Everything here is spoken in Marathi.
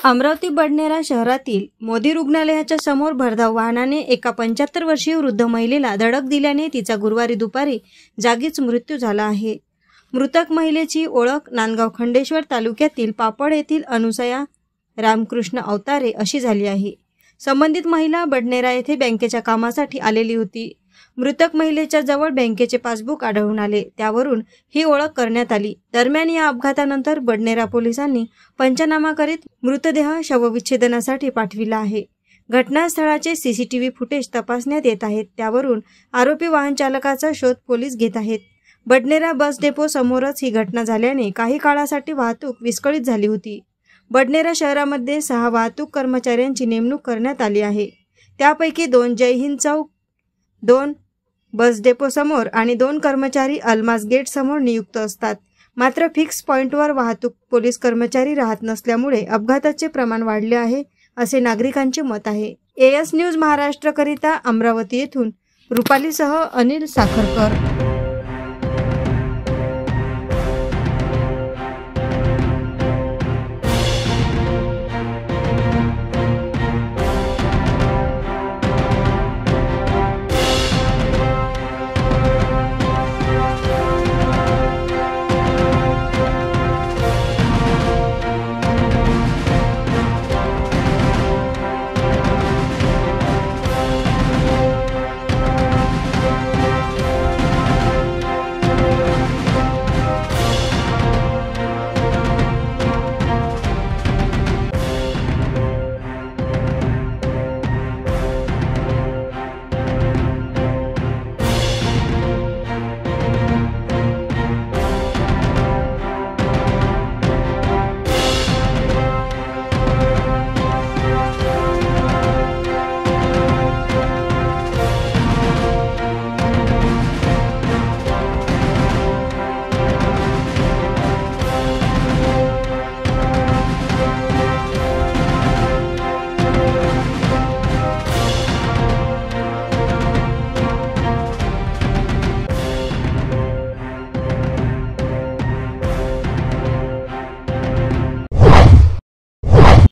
अमरावती बडनेरा शहरातील मोदी रुग्णालयाच्या समोर भरधाव वाहनाने एका 75 वर्षीय वृद्ध महिलेला धडक दिल्याने तिचा गुरुवारी दुपारी जागीच मृत्यू झाला आहे। मृतक महिलेची ओळख नांदगाव खंडेश्वर तालुक्यातील पापड येथील अनुसया रामकृष्ण अवतारे अशी झाली आहे। संबंधित महिला बडनेरा येथे बँकेच्या कामासाठी आलेली होती। मृतक महिलेच्या जवळ बँकेचे पासबुक आढळून आले, त्यावरून ही ओळख करण्यात आली। दरम्यान या अपघातानंतर बडनेरा पोलिसांनी पंचनामा करीत मृतदेह शवविच्छेदनासाठी पाठविला आहे। घटनास्थळाचे सीसीटीव्ही फुटेज तपासण्यात येत आहेत, त्यावरून आरोपी वाहन चालकाचा शोध पोलीस घेत आहेत। बडनेरा बस डेपो समोरच ही घटना झाल्याने काही काळासाठी वाहतूक विस्कळीत झाली होती। बडनेरा शहरामध्ये 6 वाहतूक कर्मचाऱ्यांची नेमणूक करण्यात आली आहे। त्यापैकी 2 जय हिंद चौक, 2 बस डेपो समोर आणि 2 कर्मचारी अल्मास गेट समोर नियुक्त असतात। मात्र फिक्स पॉइंटवर वाहतूक पोलीस कर्मचारी राहत नसल्यामुळे अपघाताचे प्रमाण वाढले आहे, असे नागरिकांचे मत आहे। एएस न्यूज महाराष्ट्र करिता अमरावती येथून रुपालीसह अनिल साखरकर।